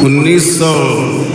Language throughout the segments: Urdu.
1900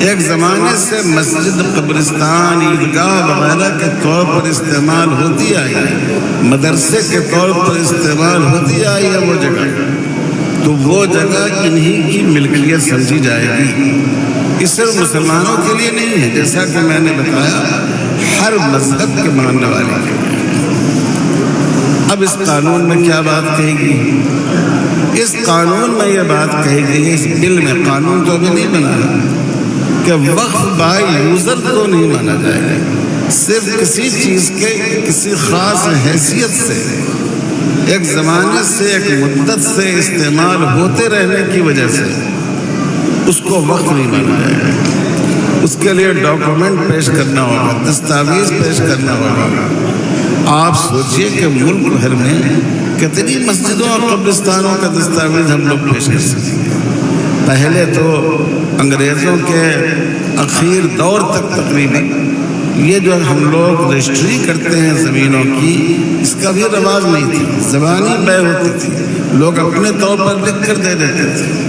ایک زمانے سے مسجد، قبرستان، عیدگاہ وغیرہ کے طور پر استعمال ہوتی آئی ہے، مدرسے کے طور پر استعمال ہوتی آئی ہے وہ جگہ، تو وہ جگہ انہی کی ملکیت سمجھی جائے گی۔ اس صرف مسلمانوں کے لیے نہیں ہے، جیسا کہ میں نے بتایا ہر مذہب کے ماننے والے کے لیے۔ اب اس قانون میں کیا بات کہی گئی؟ اس قانون میں یہ بات کہی گئی ہے، اس بل میں، قانون تو ابھی نہیں بنا ہے، کہ وقف بائی یوزر کو نہیں مانا جائے گا، صرف کسی چیز کے کسی خاص حیثیت سے، ایک زمانے سے، ایک مدت سے استعمال ہوتے رہنے کی وجہ سے اس کو وقف نہیں مانا جائے گا۔ اس کے لیے ڈاکومنٹ پیش کرنا ہوگا، دستاویز پیش کرنا ہوگا۔ آپ سوچئے کہ ملک بھر میں کتنی مسجدوں اور قبرستانوں کا دستاویز ہم لوگ پیش کر سکتے ہیں۔ پہلے تو انگریزوں کے اخیر دور تک تقریباً یہ جو ہم لوگ رجسٹری کرتے ہیں زمینوں کی، اس کا بھی رواج نہیں تھا، زبانی بے ہوتی تھی، لوگ اپنے طور پر لکھ کر دے دیتے تھے۔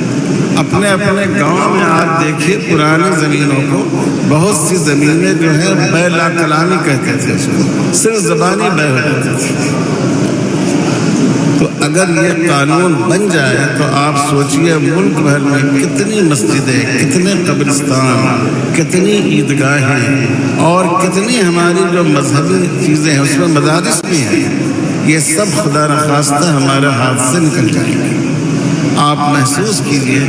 اپنے اپنے گاؤں میں آپ دیکھیے پرانی زمینوں کو، بہت سی زمینیں جو ہے بے لا کلامی کہتے تھے، اس کو صرف زبانی بے ہو جاتے تھے۔ تو اگر یہ قانون بن جائے تو آپ سوچئے ملک بھر میں کتنی مسجدیں، کتنے قبرستان، کتنی عیدگاہیں اور کتنی ہماری جو مذہبی چیزیں ہیں، اس میں مدارس بھی ہیں، یہ سب خدا نخواستہ ہمارے ہاتھ سے نکل جائیں گے۔ آپ محسوس کیجئے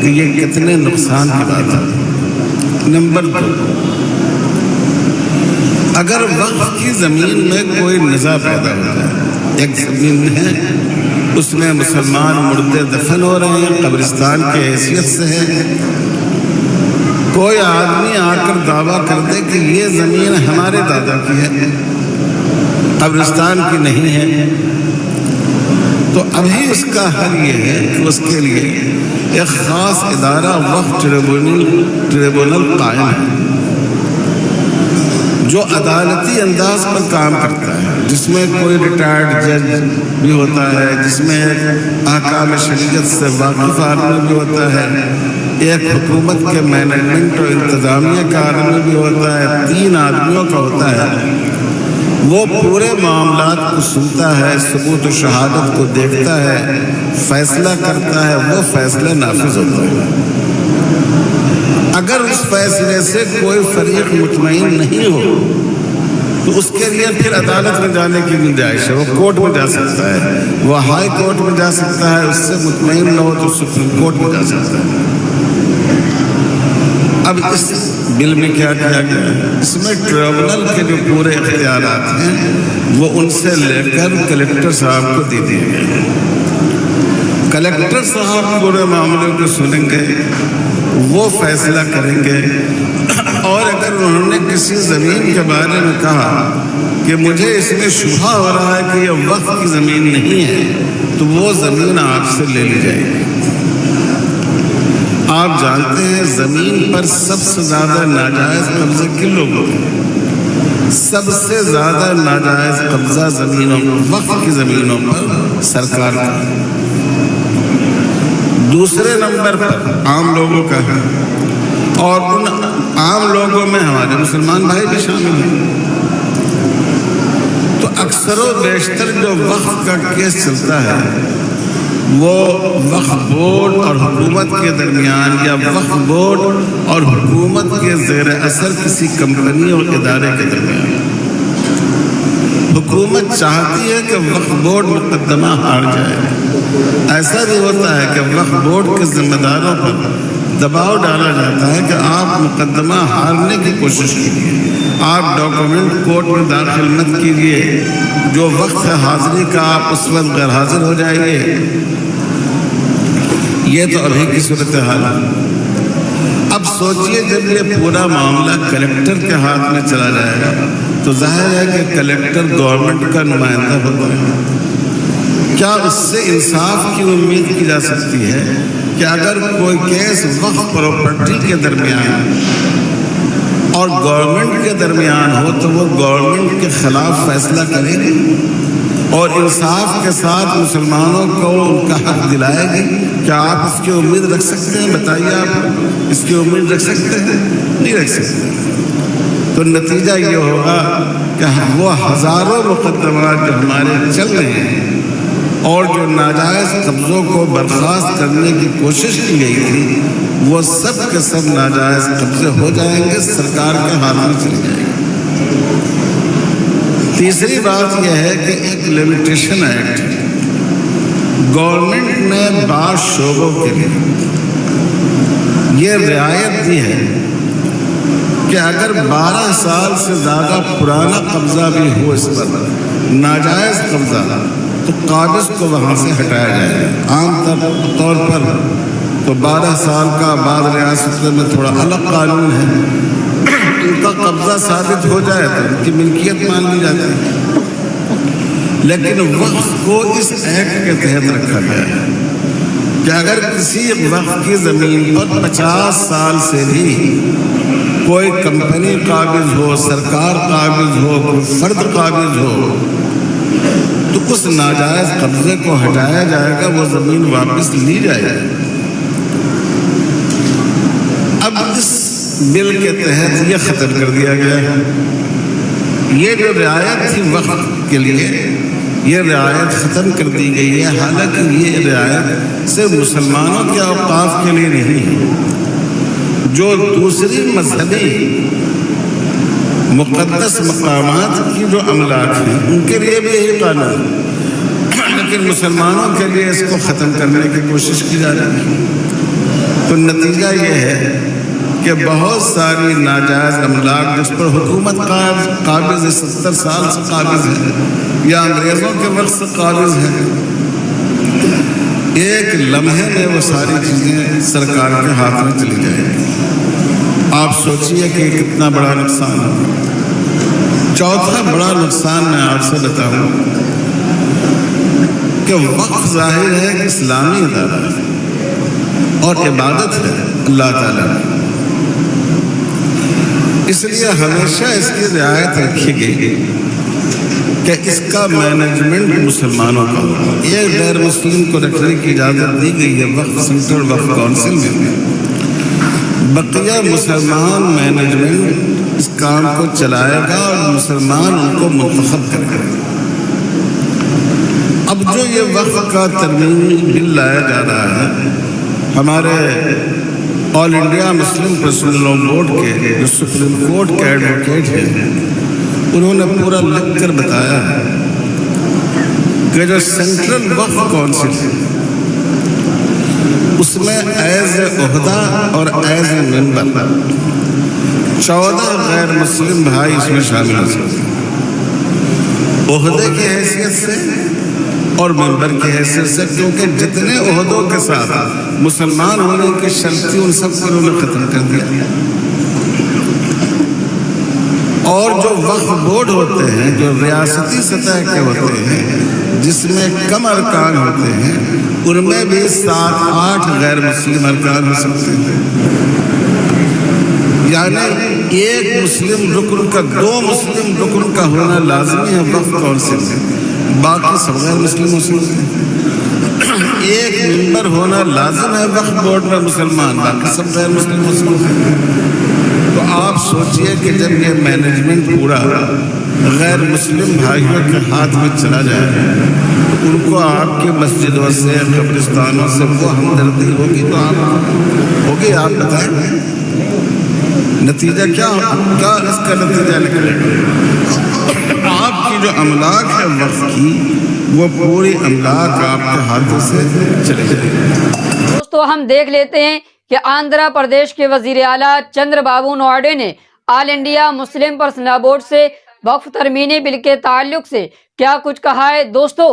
کہ یہ کتنے نقصان کی بات ہے۔ نمبر 2، اگر وقف کی زمین میں کوئی نزاع پیدا ہو جائے، ایک زمین ہے، اس میں مسلمان مردے دفن ہو رہے ہیں، قبرستان کی حیثیت سے ہے، کوئی آدمی آ کر دعویٰ کر دے کہ یہ زمین ہمارے دادا کی ہے، قبرستان کی نہیں ہے، تو ابھی اس کا حل یہ ہے کہ اس کے لیے ایک خاص ادارہ وقف ٹریبونل قائم ہے، جو عدالتی انداز پر کام کرتا ہے، جس میں کوئی ریٹائرڈ جج بھی ہوتا ہے، جس میں احکام شریعت سے واقف آدمی بھی ہوتا ہے، ایک حکومت کے مینجمنٹ اور انتظامیہ کا آدمی بھی ہوتا ہے، 3 آدمیوں کا ہوتا ہے۔ وہ پورے معاملات کو سنتا ہے، ثبوت و شہادت کو دیکھتا ہے، فیصلہ کرتا ہے، وہ فیصلہ نافذ ہوتا ہے۔ اگر اس فیصلے سے کوئی فریق مطمئن نہیں ہو تو اس کے لیے پھر عدالت میں جانے کی گنجائش ہے، وہ کورٹ میں جا سکتا ہے، وہ ہائی کورٹ میں جا سکتا ہے، اس سے مطمئن نہ ہو تو سپریم کورٹ میں جا سکتا ہے۔ اب اس بل میں کیا کیا گیا ہے؟ اس میں ٹریبونل کے جو پورے اختیارات ہیں وہ ان سے لے کر کلکٹر صاحب کو دے دیے گئے ہیں۔ کلکٹر صاحب پورے معاملے کو سنیں گے، وہ فیصلہ کریں گے، اور اگر انہوں نے کسی زمین کے بارے میں کہا کہ مجھے اس میں شبہ ہو رہا ہے کہ یہ وقف کی زمین نہیں ہے، تو وہ زمین آپ سے لے لی جائے گی۔ آپ جانتے ہیں زمین پر سب سے زیادہ ناجائز قبضے کن لوگوں ہیں؟ سب سے زیادہ ناجائز قبضہ زمینوں، وقف کی زمینوں پر سرکار کا، دوسرے نمبر پر عام لوگوں کا ہے، اور ان عام لوگوں میں ہمارے مسلمان بھائی بھی شامل ہیں۔ تو اکثر و بیشتر جو وقف کا کیس چلتا ہے وہ وقف بورڈ اور حکومت کے درمیان، یا وقف بورڈ اور حکومت کے زیر اثر کسی کمپنی اور ادارے کے درمیان۔ حکومت چاہتی ہے کہ وقف بورڈ مقدمہ ہار جائے، ایسا بھی ہوتا ہے کہ وقف بورڈ کے ذمہ داروں پر دباؤ ڈالا جاتا ہے کہ آپ مقدمہ ہارنے کی کوشش کیجیے، آپ ڈاکومنٹ کورٹ میں داخل مت کیجیے، جو وقت ہے حاضری کا آپ اس وقت غیر حاضر ہو جائیے۔ یہ تو ابھی کی صورتحال ہے۔ اب سوچئے جب یہ پورا معاملہ کلکٹر کے ہاتھ میں چلا جائے گا تو ظاہر ہے کہ کلکٹر گورنمنٹ کا نمائندہ ہوتا ہے۔ کیا اس سے انصاف کی امید کی جا سکتی ہے کہ اگر کوئی کیس وقف پراپرٹی کے درمیان اور گورنمنٹ کے درمیان ہو تو وہ گورنمنٹ کے خلاف فیصلہ کرے گی؟ اور انصاف کے ساتھ مسلمانوں کو ان کا حق دلائے گی. کیا آپ اس کی امید رکھ سکتے ہیں؟ بتائیے، آپ اس کی امید رکھ سکتے ہیں؟ نہیں رکھ سکتے. تو نتیجہ یہ ہوگا کہ وہ ہزاروں مقدمات جو ہمارے چل رہے ہیں اور جو ناجائز قبضوں کو برخاست کرنے کی کوشش کی گئی تھی، وہ سب کے سب ناجائز قبضے ہو جائیں گے، سرکار کے ہاتھ میں چلی جائیں گے. تیسری بات یہ ہے کہ ایک لمیٹیشن ایکٹ گورنمنٹ نے بعض شعبوں کے لیے یہ رعایت دی ہے کہ اگر 12 سال سے زیادہ پرانا قبضہ بھی ہو اس پر، ناجائز قبضہ، تو قابض کو وہاں سے ہٹایا جائے گا. عام طور پر تو 12 سال کا بعض ریاستوں میں تھوڑا الگ قانون ہے، ان کا قبضہ ثابت ہو جائے تو ان کی ملکیت مان لی جاتی ہے. لیکن وقف کو اس ایکٹ کے تحت رکھا گیا ہے کہ اگر کسی وقف کی زمین پر 50 سال سے بھی کوئی کمپنی قابض ہو، سرکار قابض ہو، کوئی فرد قابض ہو، تو اس ناجائز قبضے کو ہٹایا جائے گا، وہ زمین واپس لی جائے گی. اب اس بل کے تحت یہ ختم کر دیا گیا ہے. یہ جو رعایت تھی وقف کے لیے، یہ رعایت ختم کر دی گئی ہے. حالانکہ یہ رعایت صرف مسلمانوں کے اوقاف کے لیے نہیں ہے، جو دوسری مذہبی مقدس مقامات کی جو املاک ہیں ان کے لیے بھی یہی قانون ہے، لیکن مسلمانوں کے لیے اس کو ختم کرنے کی کوشش کی جا رہی ہے. تو نتیجہ یہ ہے کہ بہت ساری ناجائز املاک جس پر حکومت قابض ہے، 70 سال سے قابض ہے یا انگریزوں کے وقت سے قابض ہے، ایک لمحے میں وہ ساری چیزیں سرکار کے ہاتھ میں چلی جائیں گی. آپ سوچئے کہ کتنا بڑا نقصان ہے. چوتھا بڑا نقصان میں آپ سے بتاؤں کہ وقف ظاہر ہے کہ اسلامی ادارہ اور عبادت ہے اللہ تعالیٰ کی، اس لیے ہمیشہ اس کی رعایت رکھی گئی کہ اس کا مینجمنٹ مسلمانوں کا ہوگا. ایک غیر مسلم کو رکھنے کی اجازت دی گئی ہے وقف سینٹرل وقف کونسل میں، بقیہ مسلمان مینجمنٹ اس کام کو چلائے گا اور مسلمان ان کو منتخب کرے گا. اب جو یہ وقف کا ترمیمی بل لایا جا رہا ہے، ہمارے آل انڈیا مسلم پرسنل لا بورڈ کے جو سپریم کورٹ کے ایڈوکیٹ ہیں، انہوں نے پورا لکھ کر بتایا ہے کہ جو سینٹرل وقف کونسل ہے اس میں ایز عہدہ اور ایز ممبر 14 غیر مسلم بھائی اس میں شامل ہو سکتے ہیں، عہدے کی حیثیت سے اور ممبر کی حیثیت سے، کیونکہ جتنے عہدوں کے ساتھ مسلمان ہونے کی شرط تھی ان سب کو انہوں نے ختم کر دیا. اور جو وقف بورڈ ہوتے ہیں جو ریاستی سطح کے ہوتے ہیں جس میں کم ارکان ہوتے ہیں، ان میں بھی 7-8 غیر مسلم ارکان ہو سکتے ہیں. یعنی ایک مسلم رکن کا 2 مسلم رکن کا ہونا لازمی ہے وقف کونسل میں، باقی سب غیر مسلم ہو سکتے ہیں. ایک ممبر ہونا لازم ہے وقف بورڈ میں مسلمان، باقی سب غیر مسلم ہو سکتے ہیں. تو آپ سوچئے کہ جب یہ مینجمنٹ پورا غیر مسلم بھائیوں کے ہاتھ میں چلا جائے تو ان کو آپ کی مسجدوں سے قبرستانوں سے وہ ہمدردی ہوگی تو آپ بتائیں نتیجہ کیا اس کا نتیجہ نکلے گا. آپ کی جو املاک ہے وقف کی وہ پوری املاک آپ کے ہاتھوں سے چلے جائے گی. دوستو ہم دیکھ لیتے ہیں کہ آندھرا پردیش کے وزیر اعلیٰ چندر بابو نائیڈو نے آل انڈیا مسلم پرسنل بورڈ سے وقف ترمیمی بل کے تعلق سے کیا کچھ کہا ہے. دوستو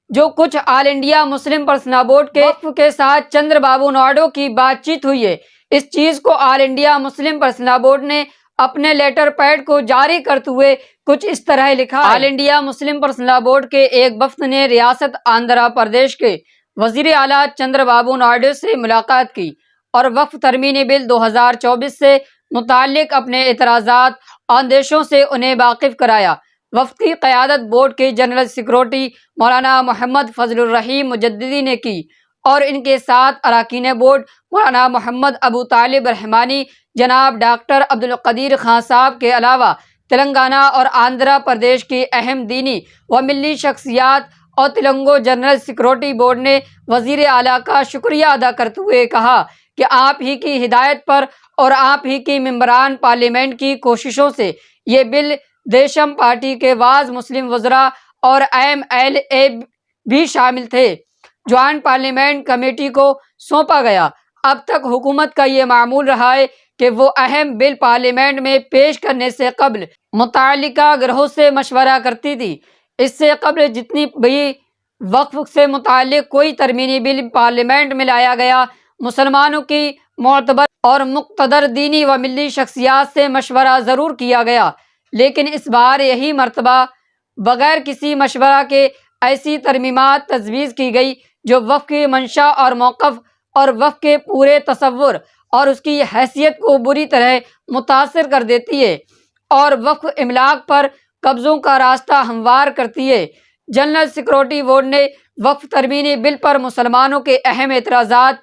جو کچھ آل انڈیا مسلم پرسنل بورڈ کے وقف کے ساتھ چندر بابو نائیڈو کی بات چیت ہوئی ہے، اس چیز کو آل انڈیا مسلم پرسنل بورڈ نے اپنے لیٹر پیڈ کو جاری کرتے ہوئے کچھ اس طرح لکھا ہے. آل انڈیا مسلم پرسنل بورڈ کے ایک وفد نے ریاست آندھرا پردیش کے وزیر اعلیٰ چندر بابو نائیڈو سے ملاقات کی اور وقف ترمیمی بل 2024 سے متعلق اپنے اعتراضات اندیشوں سے انہیں واقف کرایا. وفد کی قیادت بورڈ کے جنرل سیکرٹری مولانا محمد فضل الرحیم مجددی نے کی اور ان کے ساتھ اراکین بورڈ مولانا محمد ابو طالب رحمانی، جناب ڈاکٹر عبدالقدیر خان صاحب کے علاوہ تلنگانہ اور آندھرا پردیش کی اہم دینی و ملی شخصیات اور تلنگو جنرل سیکرٹری بورڈ نے وزیر اعلیٰ کا شکریہ ادا کرتے ہوئے کہا کہ آپ ہی کی ہدایت پر اور آپ ہی کی ممبران پارلیمنٹ کی کوششوں سے یہ بل دیشم پارٹی کے بعض مسلم وزراء اور MLA بھی شامل تھے جوائنٹ پارلیمنٹ کمیٹی کو سونپا گیا۔ اب تک حکومت کا یہ معمول رہا ہے کہ وہ اہم بل پارلیمنٹ میں پیش کرنے سے قبل متعلقہ گروہوں سے مشورہ کرتی تھی۔ اس سے قبل جتنی بھی وقف سے متعلق کوئی ترمیمی بل پارلیمنٹ میں لایا گیا، مسلمانوں کی معتبر اور مقتدر دینی و ملی شخصیات سے مشورہ ضرور کیا گیا، لیکن اس بار یہی مرتبہ بغیر کسی مشورہ کے ایسی ترمیمات تجویز کی گئی جو وقف کی منشا اور موقف اور وقف کے پورے تصور اور اس کی حیثیت کو بری طرح متاثر کر دیتی ہے اور وقف املاک پر قبضوں کا راستہ ہموار کرتی ہے۔ جنرل سیکرٹری بورڈ نے وقف ترمیمی بل پر مسلمانوں کے اہم اعتراضات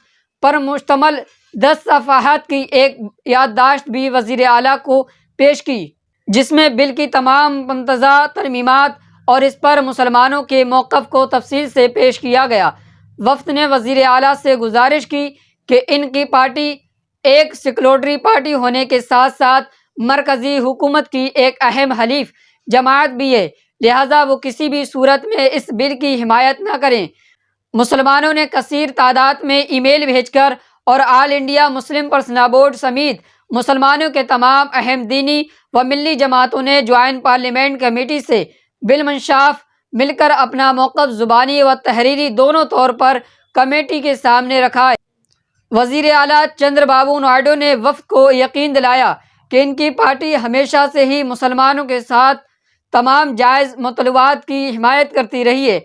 پر مشتمل 10 صفحات کی ایک یادداشت بھی وزیر اعلیٰ کو پیش کی، جس میں بل کی تمام متنازع ترمیمات اور اس پر مسلمانوں کے موقف کو تفصیل سے پیش کیا گیا۔ وفد نے وزیر اعلیٰ سے گزارش کی کہ ان کی پارٹی ایک سیکولر پارٹی ہونے کے ساتھ ساتھ مرکزی حکومت کی ایک اہم حلیف جماعت بھی ہے، لہٰذا وہ کسی بھی صورت میں اس بل کی حمایت نہ کریں۔ مسلمانوں نے کثیر تعداد میں ای میل بھیج کر اور آل انڈیا مسلم پرسنل بورڈ سمیت مسلمانوں کے تمام اہم دینی و ملی جماعتوں نے جوائنٹ پارلیمنٹ کمیٹی سے بالمنشاف مل کر اپنا موقف زبانی و تحریری دونوں طور پر کمیٹی کے سامنے رکھا ہے۔ وزیر اعلیٰ چندر بابو نائیڈو نے وفد کو یقین دلایا کہ ان کی پارٹی ہمیشہ سے ہی مسلمانوں کے ساتھ تمام جائز مطالبات کی حمایت کرتی رہی ہے۔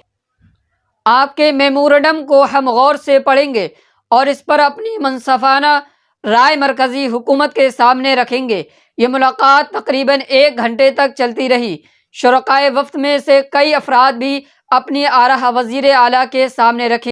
آپ کے میمورنڈم کو ہم غور سے پڑھیں گے اور اس پر اپنی منصفانہ رائے مرکزی حکومت کے سامنے رکھیں گے۔ یہ ملاقات تقریباً 1 گھنٹے تک چلتی رہی۔ شرکائے وفد میں سے کئی افراد بھی اپنی آراء وزیر اعلیٰ کے سامنے رکھی۔